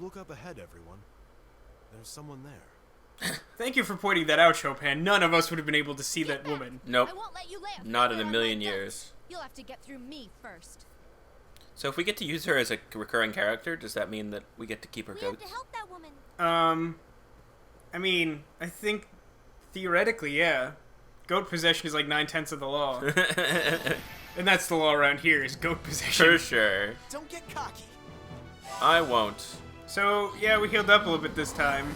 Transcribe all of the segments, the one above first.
Look up ahead, everyone. There's someone there. Thank you for pointing that out, Chopin. None of us would have been able to see that woman. Nope. I won't let you live. Not in a million years. You'll have to get through me first. So if we get to use her as a recurring character, does that mean that we get to keep her We have goats? to help that woman. I mean, I think theoretically, yeah. Goat possession is like 9/10 of the law. And that's the law around here, is goat possession. For sure. Don't get cocky. I won't. So, yeah, we healed up a little bit this time.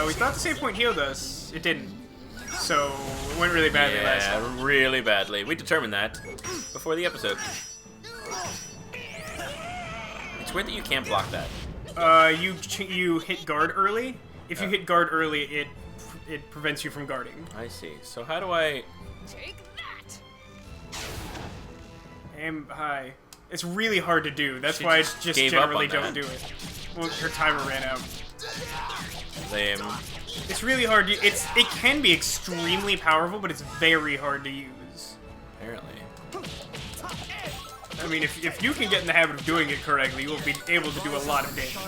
We thought the save point healed us. It didn't. So, it went really badly last time. Yeah, really badly. We determined that before the episode. It's weird that you can't block that. You hit guard early. If you hit guard early, it prevents you from guarding. I see. So how do I... Take that. Aim high. It's really hard to do. That's She why I just just gave up generally on don't that. do it. Well, her timer ran out. Lame. It's really hard. It can be extremely powerful, but it's very hard to use. Apparently. I mean, if you can get in the habit of doing it correctly, you will be able to do a lot of damage.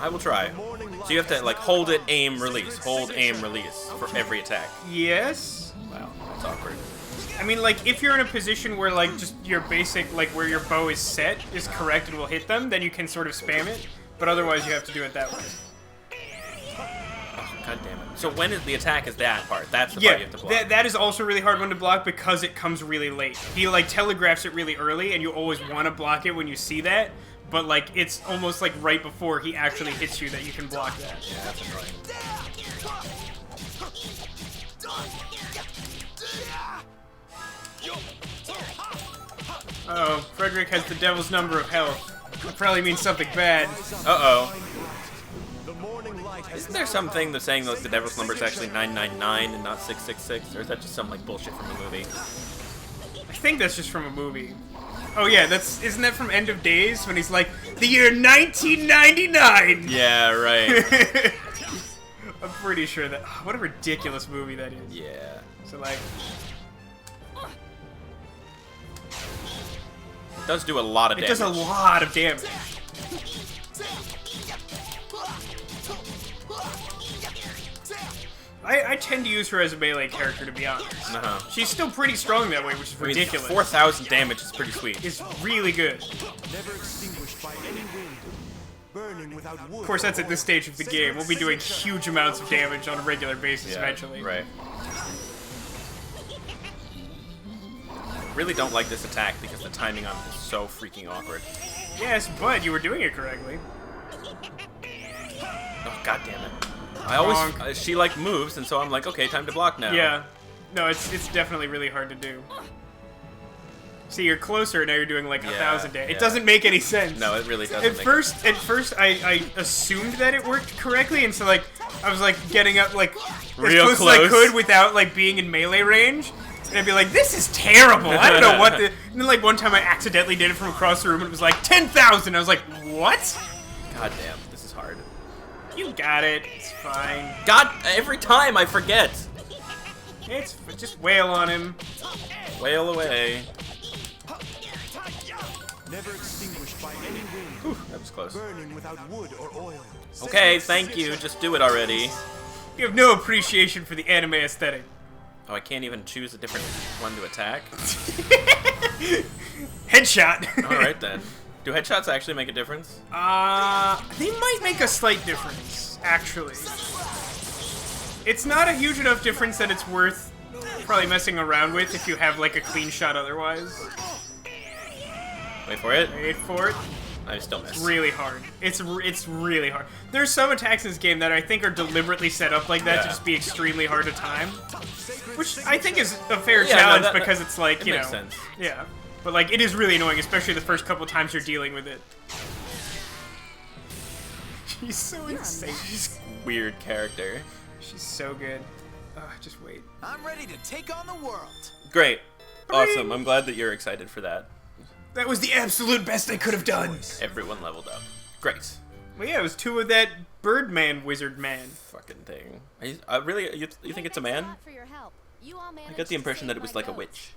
I will try. So you have to, like, hold it, aim, release. Hold, aim, release for every attack. Yes. Wow, that's awkward. I mean, like, if you're in a position where, like, just your basic, like, where your bow is set is correct and will hit them, then you can sort of spam it. But otherwise, you have to do it that way. Oh, God damn it. So when is the attack is that part? That's the part you have to block. That is also a really hard one to block because it comes really late. He, like, telegraphs it really early, and you always want to block it when you see that. But, like, it's almost, like, right before he actually hits you that you can block that. Yeah, that's annoying. Uh-oh, Frederick has the devil's number of health. That probably means something bad. Uh-oh. The morning light has Isn't there something that's saying like the devil's number is actually 999 and not 666? Or is that just some like bullshit from the movie? I think that's just from a movie. Oh yeah, isn't that from End of Days when he's like, the year 1999? Yeah, right. I'm pretty sure that, what a ridiculous movie that is. Yeah. So like, It does do a lot of it damage. does a lot of damage. I tend to use her as a melee character, to be honest. Uh-huh. She's still pretty strong that way, which is I mean, ridiculous. 4,000 damage is pretty sweet. It's really good. never extinguished by any wind. Burning without wood. Of course, that's at this stage of the game. We'll be doing huge amounts of damage on a regular basis eventually. Right. Really don't like this attack because the timing on it is so freaking awkward. Yes, but you were doing it correctly. Oh, god damn it. I always, she like moves, and so I'm like, okay, time to block now. Yeah. No, it's definitely really hard to do. See, you're closer, now you're doing like 1,000 damage. yeah. It doesn't make any sense. No, it really doesn't. At first, I assumed that it worked correctly, and so like, I was like getting up like Real as close as I close. could without like being in melee range. And I'd be like, this is terrible. I don't know what the... And then like one time I accidentally did it from across the room, and it was like 10,000. I was like, what? God damn, this is hard. You got it. It's fine. God, every time I forget. It's just wail on him. Wail away. Never extinguished by any wind. Whew, that was close. Burning without wood or oil. Okay, thank you. Just do it already. You have no appreciation for the anime aesthetic. Oh, I can't even choose a different one to attack? Headshot. Alright then. Do headshots actually make a difference? They might make a slight difference, actually. It's not a huge enough difference that it's worth probably messing around with if you have like a clean shot otherwise. Wait for it. Wait for it. I still missed. It's really hard. It's really hard. There's some attacks in this game that I think are deliberately set up like that to just be extremely hard to time. Which I think is a fair challenge because it's like, you know. Makes sense. Yeah. But like, it is really annoying, especially the first couple times you're dealing with it. She's so insane. She's a weird character. She's so good. Just wait. I'm ready to take on the world. Great. Awesome. I'm glad that you're excited for that. That was the absolute best I could have done. Everyone leveled up. Great. Well, yeah, it was 2 of that Birdman wizard man. Fucking thing. Really? You think it's a man? I got the impression that it was like a witch.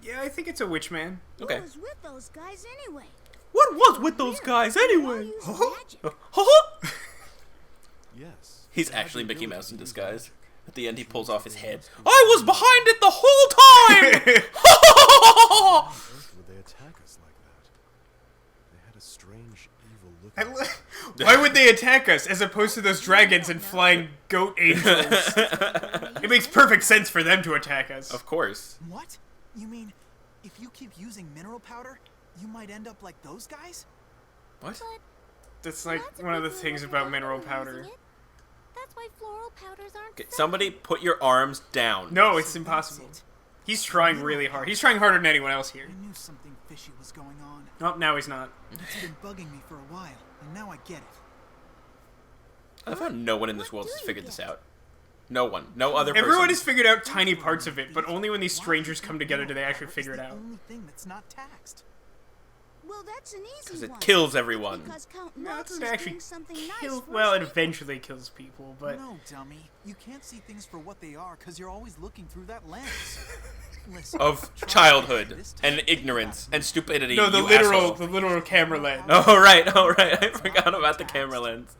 Yeah, I think it's a witch man. Okay. Who was with those guys anyway? What was with those guys anyway? Use magic. Yes. He's they had actually the Mickey ability Mouse in to use disguise. magic. At the end, he pulls off his head. I was behind it the whole time! Why on earth would they attack us like that? They had a strange, evil look. I on li- them. Why would they attack us as opposed to those dragons and flying goat angels? It makes perfect sense for them to attack us. Of course. What? You mean, if you keep using mineral powder, you might end up like those guys? What? That's like Lots one of the people things look about at mineral using powder. it. That's why floral powders aren't Okay, safe. somebody put your arms down. No, it's So impossible. that's it. He's trying really hard. He's trying harder than anyone else here. I knew something fishy was going on. Oh, now he's not. It's been bugging me for a while, and now I get it. I love how no one in this What world do has you figured this get? out. No one. No other person. Everyone has figured out tiny parts of it, but only when these strangers come together do they actually figure it It's out. the only thing that's not taxed. Well, that's an easy Because it one. kills everyone. Because Count No, it Waltz doesn't is actually doing something kill. nice for Well, his it people. eventually kills people, but No, dummy. You can't see things for what they are because you're always looking through that lens. Listen, Of try childhood this time and to think ignorance about it. and stupidity. no, the you literal, asshole. the literal camera lens. Oh right, I forgot about the camera lens.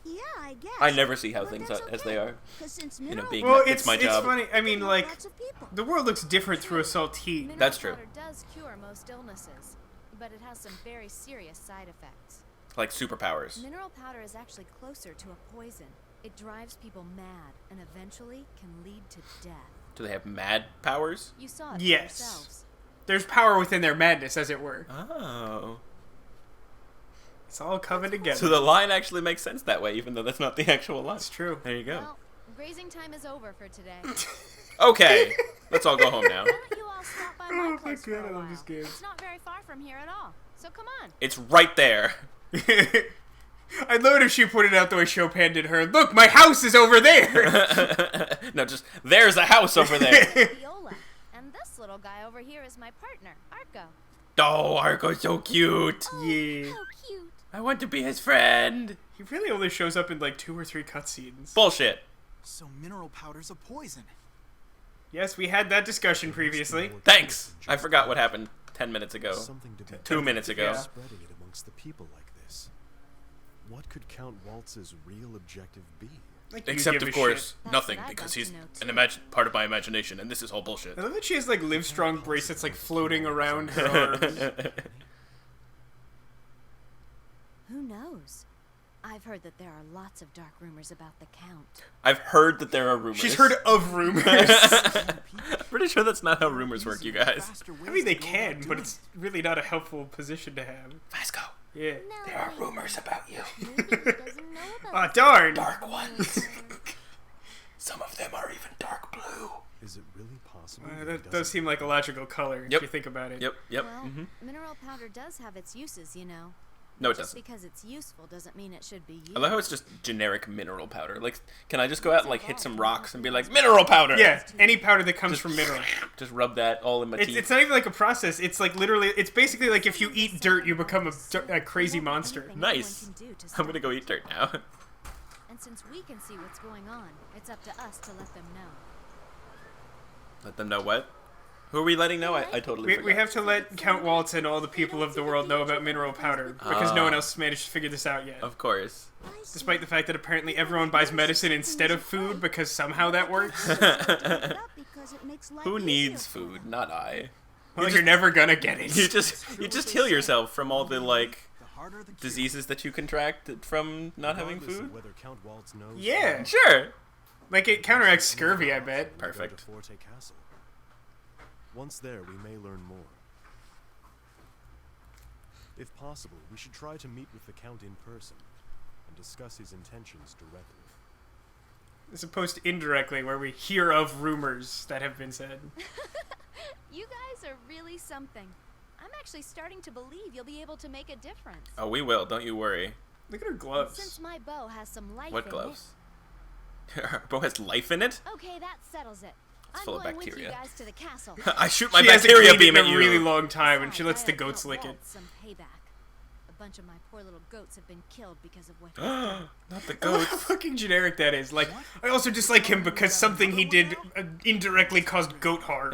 Yeah, I guess. I never see how But things that's are as okay, they are. 'cause since You know, mineral being Well, it's it's my job. funny. I mean, help like lots of people. the world looks different through a saltine. Mineral That's true. powder does cure most illnesses, but it has some very serious side effects. Like superpowers. Mineral powder is actually closer to a poison. It drives people mad and eventually can lead to death. Do they have mad powers? You saw it Yes. for yourselves. There's power within their madness, as it were. Oh. It's all coming together. So the line actually makes sense that way, even though that's not the actual line. That's true. There you go. Well, grazing time is over for today. Okay, let's all go home now. Why don't you all stop by Oh my my place for God, a I love while? this game. It's not very far from here at all. So come on. It's right there. I'd love it if she put it out the way Chopin did her. Look, my house is over there. No, just there's a house over there. Viola. And this little guy over here is my partner, Arco. Oh, Arco's so cute. Yeah. How cute. I want to be his friend. He really only shows up in like 2 or 3 cutscenes. Bullshit. So mineral powder's a poison. Yes, we had that discussion previously. Thanks. I forgot what happened 10 minutes ago. Something to be 2 minutes ago. Yeah. spreading it amongst the people like this. What could Count Waltz's real objective be? Like, you Except, give of a course, shit. That's nothing, what I'd because like he's to know, an too. part of my imagination, and this is all bullshit. I love that she has like Livestrong bracelets like floating around her arms. Who knows? I've heard that there are lots of dark rumors about the Count. I've heard that there are rumors. She's heard of rumors. Pretty sure that's not how rumors work, you guys. I mean, they can, but it's really not a helpful position to have. Vasco, Yeah. there are rumors about you. Maybe he doesn't know about Ah, darn. Dark ones. Some of them are even dark blue. Is it really possible? That he does doesn't seem like a logical color Yep. if you think about it. Yep. Well, mineral powder does have its uses, you know. No, it Just doesn't. because it's useful doesn't mean it should be used. I love how it's just generic mineral powder. Like, can I just go out and like hit some rocks and be like, mineral powder? Yeah, any powder that comes from mineral. Just rub that all in my teeth. It's not even like a process. It's like literally, it's basically like if you eat dirt, you become a crazy monster. Anything Nice. anyone can do to I'm stop gonna go it. eat dirt now. And since we can see what's going on, it's up to us to let them know. Let them know what? Who are we letting know? I totally We forgot. have to let Count Waltz and all the people of the world know about mineral powder because no one else managed to figure this out yet. Of course. Despite the fact that apparently everyone buys medicine instead of food because somehow that works. Who needs food? Not I. Well, you're never gonna get it. You just heal yourself from all the like The harder the cure. diseases that you contract from not having Regardless of food. whether Count Waltz knows Yeah. Sure. Like it counteracts scurvy, I bet. Perfect. To Forte Castle. Once there, we may learn more. If possible, we should try to meet with the Count in person and discuss his intentions directly. As opposed to indirectly, where we hear of rumors that have been said. You guys are really something. I'm actually starting to believe you'll be able to make a difference. Oh, we will. Don't you worry. Look at her Since gloves. my bow has some life What in gloves? Her bow has life in it? it. Okay, that settles it. It's I'm full of going with you bacteria. guys to the castle. I shoot my She hasn't bacteria cleaned it beam in at a you. really long time, and she Besides, lets the I owe goats Count lick it. Waltz some payback. A bunch of my poor little goats have been killed because of what he's done. Not the I love goats. how fucking generic that is. Like, I also dislike him because something he did indirectly caused goat harm.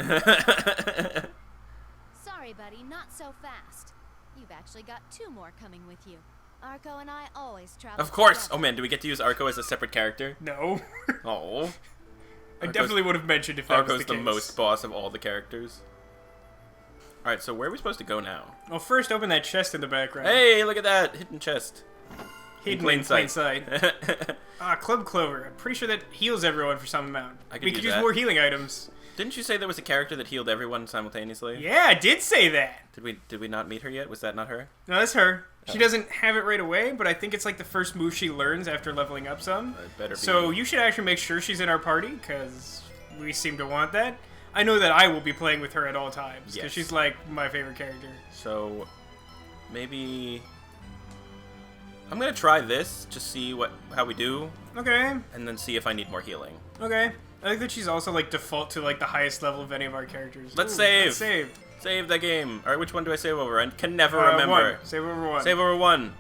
Sorry, buddy, not so fast. You've actually got 2 more coming with you. Arco and I always travel. Of course. together. Oh man, do we get to use Arco as a separate character? No. Oh. I definitely would have mentioned if that Arco's was the the case. most boss of all the characters. Alright, so where are we supposed to go now? Well, first open that chest in the background. Hey, look at that! Hidden chest. Hidden in plain sight. Club Clover. I'm pretty sure that heals everyone for some amount. I could We use could use that. more healing items. Didn't you say there was a character that healed everyone simultaneously? Yeah, I did say that. Did we not meet her yet? Was that not her? No, that's her. She Oh. doesn't have it right away, but I think it's like the first move she learns after leveling up some. It better be. So you should actually make sure she's in our party, because we seem to want that. I know that I will be playing with her at all times, because Yes. she's like my favorite character. So maybe I'm gonna try this, just see how we do, Okay, and then see if I need more healing. okay. I think that she's also like default to like the highest level of any of our characters. Let's Ooh, save. Let's save. Save that game. All right, which one do I save over? I can never 1. remember. Save over 1. Save over 1.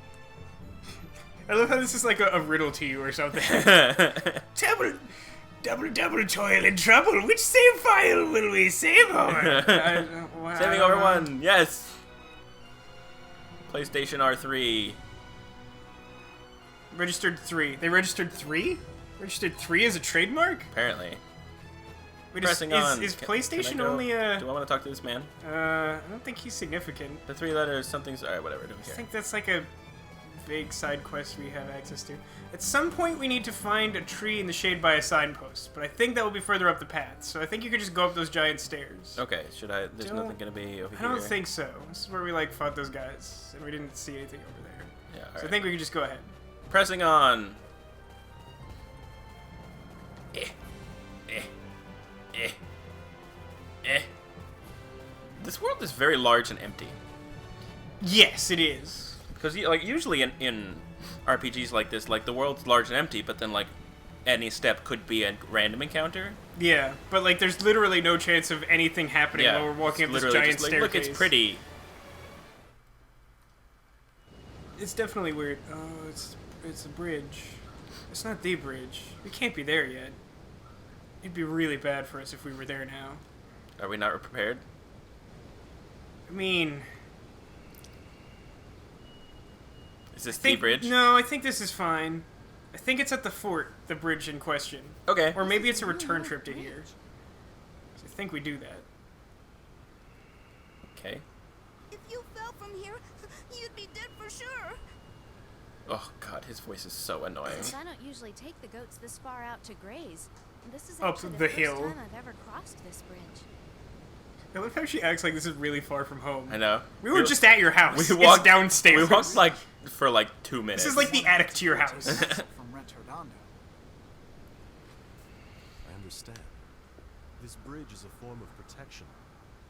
I love how this is like a riddle to you or something. Double toil and trouble. Which save file will we save over? Saving over 1. Yes. PlayStation R3. Registered 3. They registered 3? Registered 3 as a trademark? Apparently. Wait, Pressing on. Is Can PlayStation I go? only a... Do I want to talk to this man? I don't think he's significant. The 3 letters, something's... Alright, whatever, don't I care. think that's like a vague side quest we have access to. At some point we need to find a tree in the shade by a signpost, but I think that will be further up the path, so I think you could just go up those giant stairs. Okay, should I... There's Don't- nothing gonna be over I here. don't think so. This is where we like fought those guys, and we didn't see anything over there. Yeah, So I alright. think we can just go ahead. Pressing on. This world is very large and empty. Yes, it is. Because like usually in RPGs like this, like the world's large and empty, but then like any step could be a random encounter. Yeah, but like there's literally no chance of anything happening Yeah, while we're walking up it's this literally giant just like, staircase. look, it's pretty. It's definitely weird. Oh, it's a bridge. It's not the bridge. We can't be there yet. It'd be really bad for us if we were there now. Are we not prepared? I mean, Is this the think, bridge? No, I think this is fine. I think it's at the fort, the bridge in question. Okay. Or maybe it's a return trip to here. So I think we do that. Okay. If you fell from here, you'd be dead for sure. Oh god, his voice is so annoying. I don't usually take the goats this far out to graze. And this is Up actually the the first hill. time I've ever crossed this bridge. I love how she acts like this is really far from home. I know. We were just at your house. We walked It's downstairs. We walked like for like 2 minutes. This is like the attic to your house. From Retornando. I understand. This bridge is a form of protection.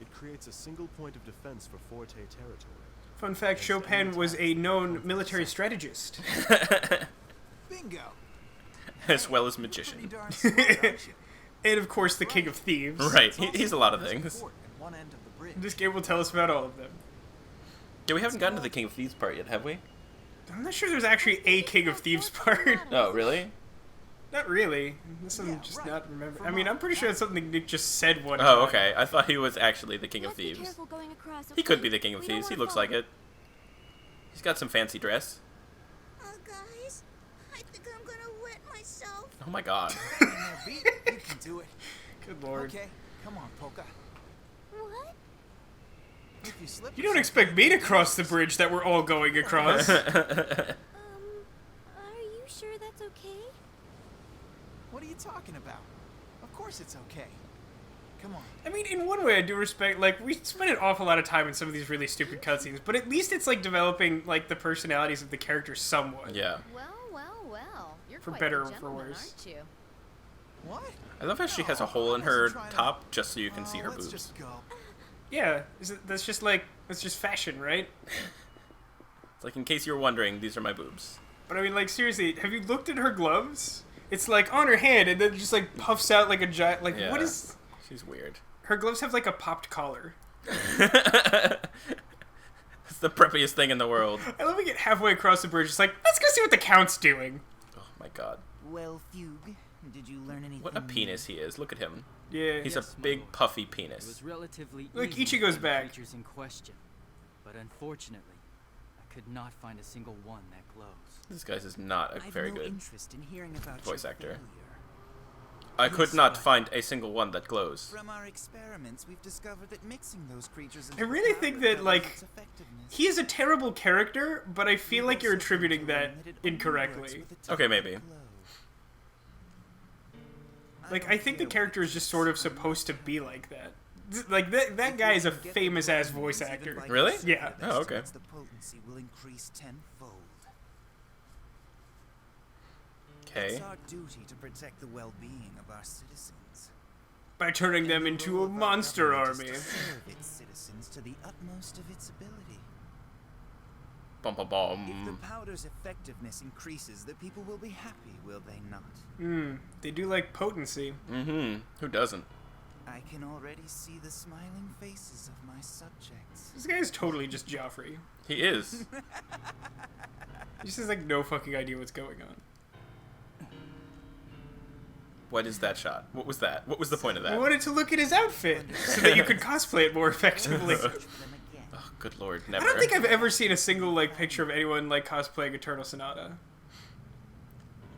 It creates a single point of defense for Forte territory. Fun fact, Chopin was a known military strategist. Bingo. as well as Pretty magician. darn smart, aren't you? And of course, the king of thieves. Right. It's also He's a lot of there's things. fort at one end of the bridge. This game will tell us about all of them. Yeah, we haven't gotten to the King of Thieves part yet, have we? I'm not sure there's actually a king of thieves part. Oh, really? Not really. Unless I'm Yeah, just right. not remembering. I mean, I'm pretty sure that's something Nick just said one Oh, time. okay. I thought he was actually the King of Let's be Thieves. careful going across, He could okay? be the King of We don't Thieves. He wanna looks fall. like it. He's got some fancy dress. Guys, I think I'm gonna wet myself. Oh my god. In there, Beat. You can do it. Good lord. Okay, come on, Polka. What? If you slip You don't expect me to cross the bridge that we're all going across. Are you sure that's okay? What are you talking about? Of course it's okay. Come on. I mean, in one way, I do respect, like, we spend an awful lot of time in some of these really stupid cutscenes, but at least it's, like, developing, like, the personalities of the characters somewhat. Yeah. Well. You're For quite better the or for gentleman, worse. aren't you? What? I love how she has a hole in her top just so you can see her Let's boobs. just go. Yeah, that's just, like, that's just fashion, right? It's like, in case you were wondering, these are my boobs. But I mean, like, seriously, have you looked at her gloves? It's, like, on her hand, and then just, like, puffs out like a giant, like, Yeah. what is... She's weird. Her gloves have, like, a popped collar. It's the preppiest thing in the world. I love we get halfway across the bridge, it's like, let's go see what the Count's doing. Oh my god. Well, Fugue, did you learn anything? What a penis he is. Look at him. Yeah. He's Yes, a my big, lord. puffy It penis. was relatively Look, easy Ichigo's to find the back. creatures in question, but unfortunately, could not find a single one that glows. This guy is not a I've very no good interest in hearing about voice your actor. failure. I could Yes, not but- find a single one that glows. From our experiments, we've discovered that mixing those creatures I really think that, like, he is a terrible character, but I feel like you're attributing that incorrectly. Okay, maybe. Like, I think the character is just sort of supposed to be like that. Like, that guy is a famous-ass voice actor. Really? Yeah. Oh, okay. The potency will increase tenfold. Okay. It's our duty to protect the well-being of our citizens. By turning them And the into role a of our monster government army. is to serve its citizens to the utmost of its ability. Bum bum If bum. the powder's effectiveness increases, the people will be happy, will they not? They do like potency. Mm-hmm. Who doesn't? I can already see the smiling faces of my subjects. This guy is totally just Joffrey. He is. He just has, like, no fucking idea what's going on. What is that shot? What was that? What was the point of I that? wanted to look at his outfit so that you could cosplay it more effectively. Search for them again. Oh, good lord, I never. don't think I've ever seen a single, like, picture of anyone, like, cosplaying Eternal Sonata.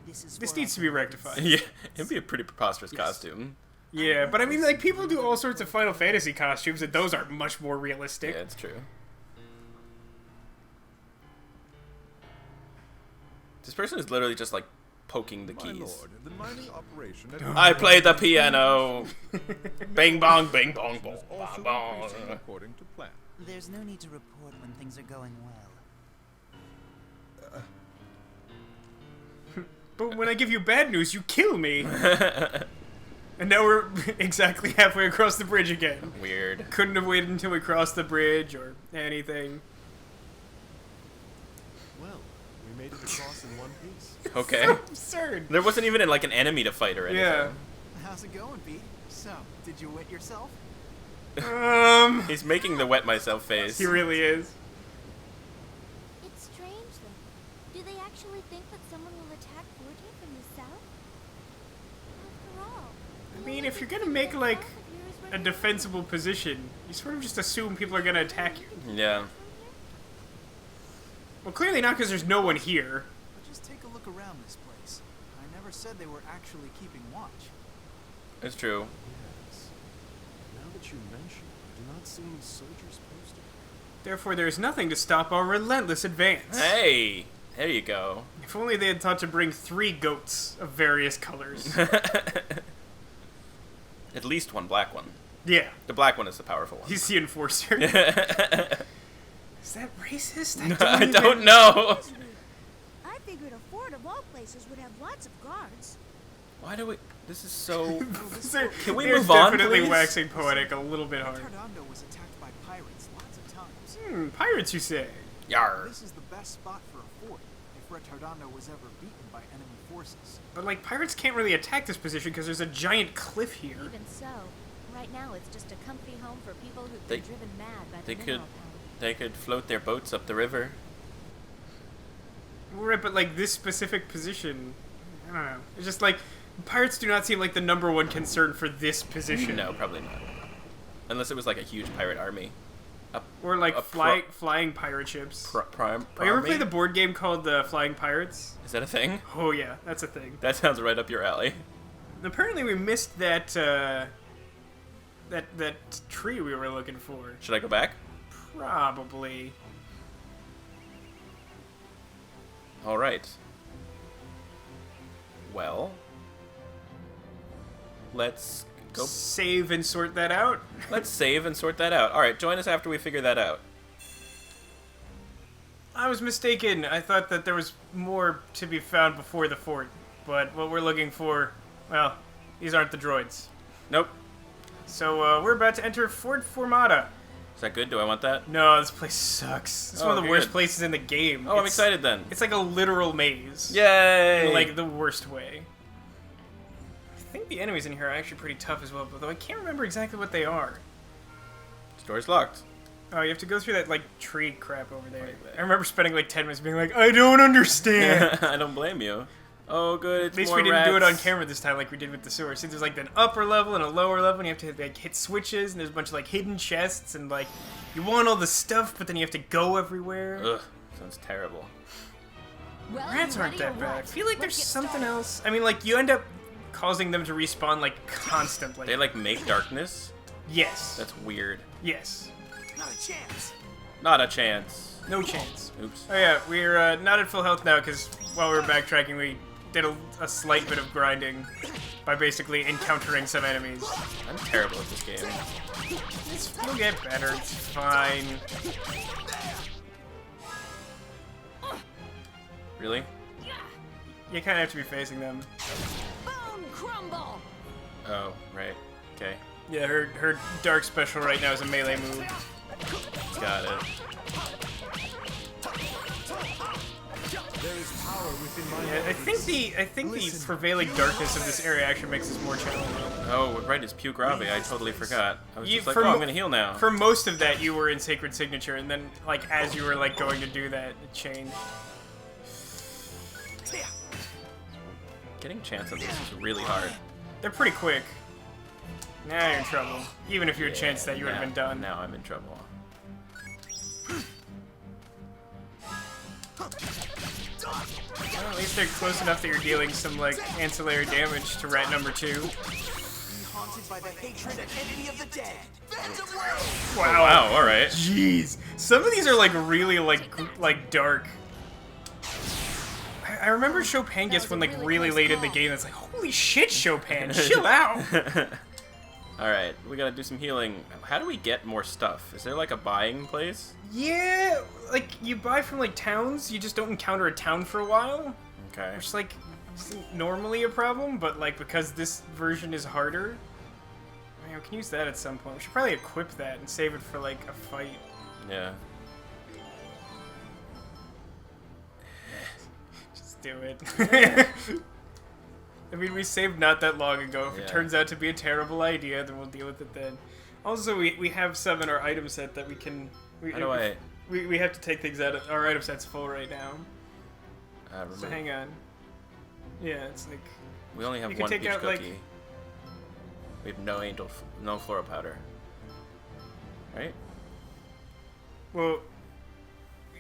This needs to be rectified. Yeah, it'd be a pretty preposterous costume. Yeah, but I mean, like, people do all sorts of Final Fantasy costumes, and those are much more realistic. Yeah, it's true. This person is literally just like poking the My keys. lord, the mining operation at I play the piano. Bing bong, bing bong, bong, is also bong, increasing bong. according to plan. There's no need to report when things are going well. But when I give you bad news, you kill me. And now we're exactly halfway across the bridge again. Weird. Couldn't have waited until we crossed the bridge or anything. Well, we made it across in one piece. Okay. Absurd. There wasn't even like an enemy to fight or anything. Yeah. How's it going, Pete? So, did you wet yourself? He's making the wet myself face. He really is. It's strange, though. Do they actually think that someone will attack Forte from the south? After all, I mean, if you're gonna make, like, a defensible position, you sort of just assume people are gonna attack you. Yeah. Well, clearly not, because there's no one here. But just take a look around this place. I never said they were actually keeping watch. It's true. Yes. Now that you mention it, I do not see any soldiers posted. Therefore, there is nothing to stop our relentless advance. Hey, there you go. If only they had thought to bring 3 goats of various colors. At least one black one. Yeah, The black one is the powerful one. he's the enforcer. Is that racist? I don't know. I figured a fort of all places would have lots of guards. Why do we? This is so. Sir, Can we they're move on, definitely please? waxing poetic a little bit hard. Tardondo was attacked by pirates lots of times. Pirates, you say? Yar. This is the best spot for a fort if Red Tardondo was ever beaten by enemy forces. But, like, pirates can't really attack this position because there's a giant cliff here. Even so, right now it's just a comfy home for people who've They- been driven mad by they the could- mineral power. They could float their boats up the river. Right, but, like, this specific position, I don't know. It's just, like, pirates do not seem like the #1 concern for this position. No, probably not. Unless it was like a huge pirate army. Or, like, A flying pirate ships. Prime. Oh, you ever play the board game called Flying Pirates? Is that a thing? Oh, yeah, that's a thing. That sounds right up your alley. Apparently we missed that, that tree we were looking for. Should I go back? Probably. All right. Well, let's go. Save and sort that out. Let's save and sort that out. All right, join us after we figure that out. I was mistaken. I thought that there was more to be found before the fort. But what we're looking for, well, these aren't the droids. Nope. So we're about to enter Fort Fermata. Is that good? Do I want that? No, this place sucks. It's one of the worst good. places in the game. Oh, I'm It's- excited then. It's like a literal maze. Yay! In, like, the worst way. I think the enemies in here are actually pretty tough as well, but though I can't remember exactly what they are. Store's locked. Oh, you have to go through that, like, tree crap over there. I remember spending, like, 10 minutes being like, I don't understand. I don't blame you. Oh, good. It's At least more we didn't do it on rats. camera this time like we did with the sewer. See, there's, like, an upper level and a lower level, and you have to, like, hit switches, and there's a bunch of, like, hidden chests, and, like, you want all the stuff, but then you have to go everywhere. Ugh, Sounds terrible. Well, Rats you aren't ready or that bad. I what? feel like Let's there's get something started. else. I mean, like, you end up causing them to respawn, like, constantly. They like make darkness? Yes. That's weird. Yes. Not a chance. Not a chance. No chance. Oops. Oh yeah, we're not at full health now because while we were backtracking, we did a slight bit of grinding by basically encountering some enemies. I'm terrible at this game. You'll get better. It's fine. Really? You kind of have to be facing them. Bone crumble. Oh, right. Okay. Yeah, her dark special right now is a melee move. Got it. There is power within my Yeah, I think the prevailing darkness of this area actually makes this more challenging. Oh, right, it's Puke Ravi. I totally forgot. I was You- just like, for oh, I'm mo- gonna heal now. For most of that, you were in Sacred Signature, and then, like, as you were, like, going to do that, it changed. Getting chance on this is really hard. They're pretty quick. Now you're in trouble. Even if you had chanced that, you would have been done. Now I'm in trouble. Well, at least they're close enough that you're dealing some, like, ancillary damage to rat number 2. Be haunted by the hatred and envy of the dead. Wow. Wow, alright. Jeez. Some of these are, like, really, like dark. I remember Chopin gets one, like, really late in the game that's like, holy shit, Chopin, chill out! Alright, we gotta do some healing. How do we get more stuff? Is there like a buying place? Yeah, like, you buy from, like, towns, you just don't encounter a town for a while. Okay. Which, like, isn't normally a problem, but, like, because this version is harder, I mean, we can use that at some point. We should probably equip that and save it for, like, a fight. Yeah. Just do it. I mean, we saved not that long ago. If Yeah. it turns out to be a terrible idea, then we'll deal with it then. Also, we have some in our item set that we can... How do I... We have to take things out of... Our item set's full right now. So remember? hang on. Yeah, it's like... We only have You can one take peach out, cookie. like- We have no angel, no floral powder. Right? Well,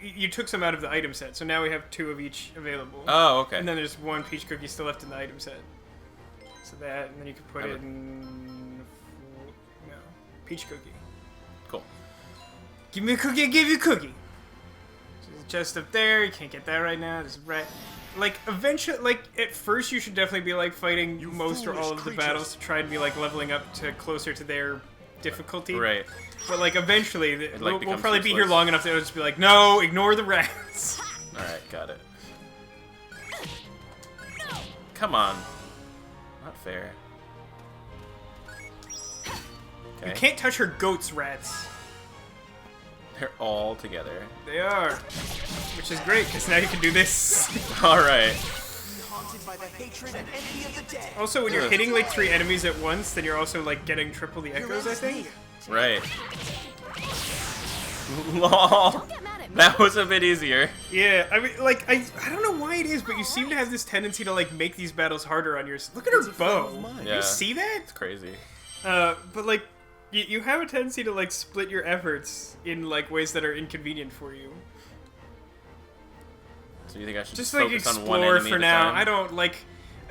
you took some out of the item set, so now we have 2 of each available. Oh, okay. And then there's 1 peach cookie still left in the item set. So that, and then you can put Okay. in... No. Peach cookie. Cool. Give me a cookie, I give you a cookie! So there's a chest up there, you can't get that right now, there's a rat. Like, eventually, like, at first you should definitely be, like, fighting You most or all foolish of the creatures. battles to try and be, like, leveling up to closer to their difficulty. Right. But, like, eventually, like, we'll becomes probably be here useless. long enough that it'll just be like, no, ignore the rats! Alright, got it. Come on. Not fair. Okay. You can't touch her goats, rats. They're all together. They are. Which is great, because now you can do this. Alright. Be haunted by the hatred and envy of the dead. Also, when you're Ugh. hitting, like, 3 enemies at once, then you're also, like, getting triple the echoes, I think. Right. Lol. Don't get mad at me. That was a bit easier. Yeah, I mean, like, I don't know why it is, but you seem to have this tendency to, like, make these battles harder on yours. Look at her bow. Yeah. You see that? It's crazy. But, like, you have a tendency to, like, split your efforts in, like, ways that are inconvenient for you. So you think I should Just, like, focus on one explore enemy for at a now. time? I don't, like...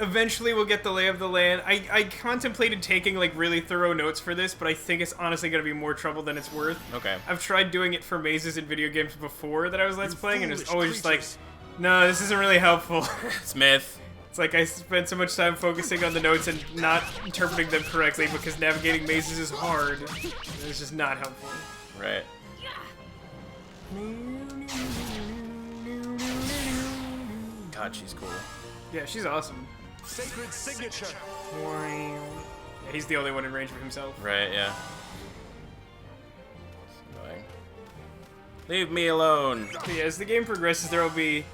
Eventually we'll get the lay of the land. I contemplated taking, like, really thorough notes for this, but I think it's honestly going to be more trouble than it's worth. Okay. I've tried doing it for mazes in video games before that I was Let's Playing, and it's foolish always just like, creatures. no, this isn't really helpful. Smith. It's like I spent so much time focusing on the notes and not interpreting them correctly because navigating mazes is hard. It's just not helpful. Right. God, she's cool. Yeah, she's awesome. Sacred signature. Yeah, he's the only one in range of himself. Right, yeah. It's annoying. Leave me alone. But yeah, as the game progresses, there will be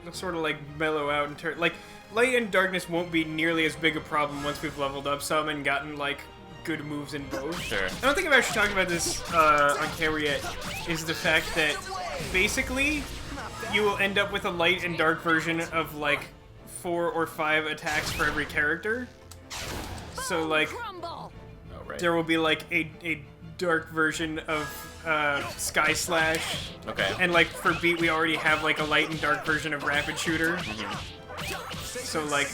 they'll sort of like mellow out and turn like light and darkness won't be nearly as big a problem once we've leveled up some and gotten like good moves in both. Sure. I don't think I've actually talked about this on camera yet. Is the fact that basically you will end up with a light and dark version of like 4 or 5 attacks for every character. So like Crumble. Oh, right. there will be like a dark version of Sky Slash. Okay. And like for beat, we already have like a light and dark version of Rapid Shooter. So like,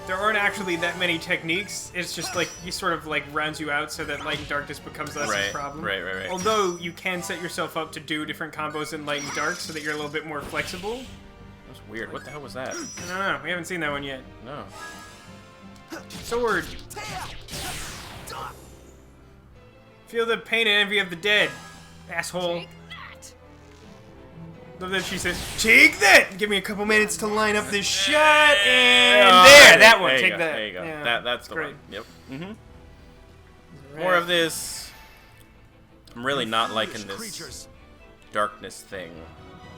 there aren't actually that many techniques. It's just like he sort of like rounds you out so that light and darkness becomes less of a problem. Right. Although you can set yourself up to do different combos in light and dark so that you're a little bit more flexible. That's weird. What the hell was that? I don't know. We haven't seen that one yet. No. Sword. Feel the pain and envy of the dead, asshole. Love that she says, "Take that! Give me a couple minutes to line up this shot, and there, that one. Take that." There you go. Yeah, That's the great. one. Yep. Mm-hmm. Right. More of this. I'm really not liking this darkness thing.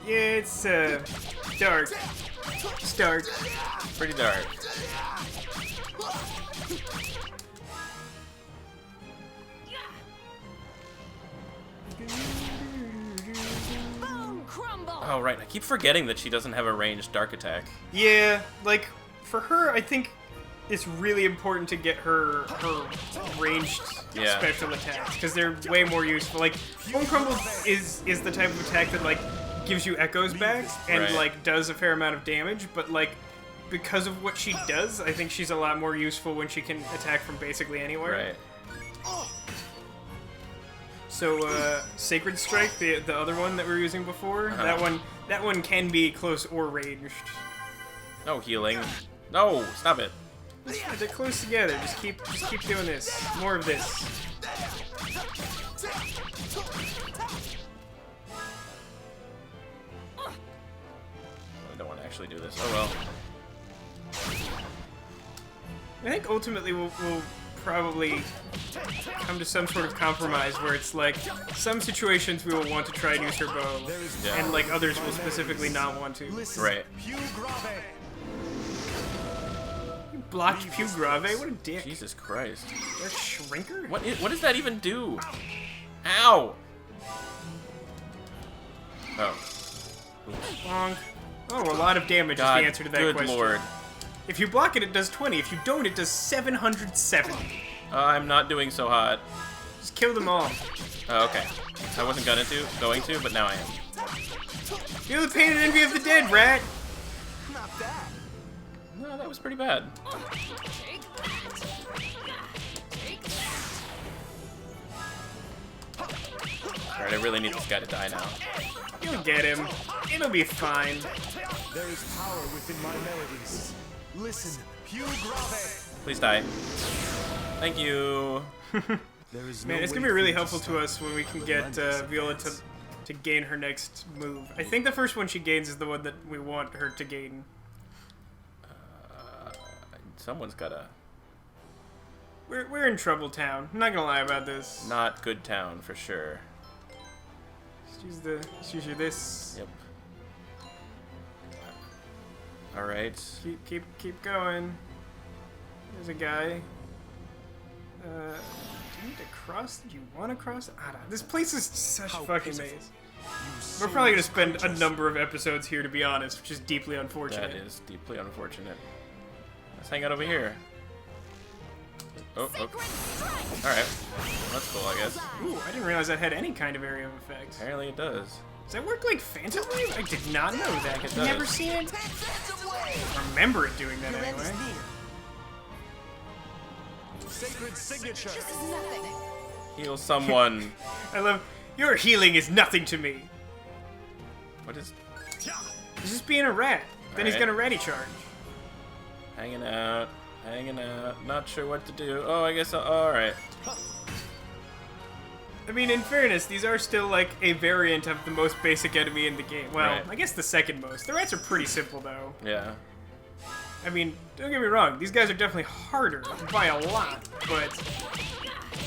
Yeah, it's dark. It's dark. Pretty dark. Oh, right. I keep forgetting that she doesn't have a ranged dark attack. Yeah, like for her, I think it's really important to get her ranged special attacks because they're way more useful. Like Bone Crumble is the type of attack that like gives you echoes back and like does a fair amount of damage, but like because of what she does, I think she's a lot more useful when she can attack from basically anywhere. Right. So Sacred Strike, the other one that we were using before, that one can be close or ranged. No healing. No, stop it. Yeah, they're close together. Just keep doing this. More of this. I don't want to actually do this. Oh well. I think ultimately we'll probably come to some sort of compromise where it's like some situations we will want to try and use her bow, and like others will specifically not want to. Right. You blocked Pew Grave? What a dick. Jesus Christ. Dark Shrinker? What does that even do? Ow! Oh. Bonk. Oh, a lot of damage God, is the answer to that good question. lord. If you block it, it does 20. If you don't, it does 770. I'm not doing so hot. Just kill them all. Oh, okay. I wasn't going to, but now I am. Feel the pain and envy of the dead, rat! Not that. No, that was pretty bad. Alright, I really need this guy to die now. You'll get him. It'll be fine. There is power within my melodies. Listen, Pew Grave. Please die. Thank you. There is Man, no it's gonna way be really for you helpful to stop us when we can the get relentless Viola advance. to gain her next move. I think the first one she gains is the one that we want her to gain. Someone's gotta... We're in trouble town. I'm not gonna lie about this. Not good town, for sure. Let's use this. Yep. Alright. Keep going. There's a guy. Do you need to cross? Do you want to cross? I don't know. This place is such a fucking maze. We're probably gonna spend a number of episodes here, to be honest, which is deeply unfortunate. That is deeply unfortunate. Let's hang out over here. Oh, oh. Alright. That's cool, I guess. Ooh, I didn't realize that had any kind of area of effect. Apparently it does. Does that work like Phantom Wave? I did not know that. It I've never does. seen it. Remember it doing that Your end is anyway. near. Sacred signature. Heal someone. I love your healing is nothing to me. What is... He's just being a rat. Then he's Alright. gonna ratty charge. Hanging out. Hanging out. Not sure what to do. Oh, I guess... Alright. I mean, in fairness, these are still like a variant of the most basic enemy in the game. Well, Right. I guess the second most. The rats are pretty simple though. Yeah. I mean, don't get me wrong, these guys are definitely harder by a lot, but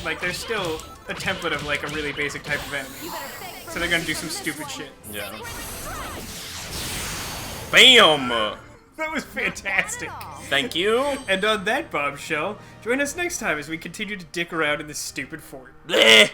like they're still a template of like a really basic type of enemy. So they're gonna do some stupid shit. Yeah. BAM! That was fantastic. Thank you. And on that bombshell, join us next time as we continue to dick around in this stupid fort. Bleh.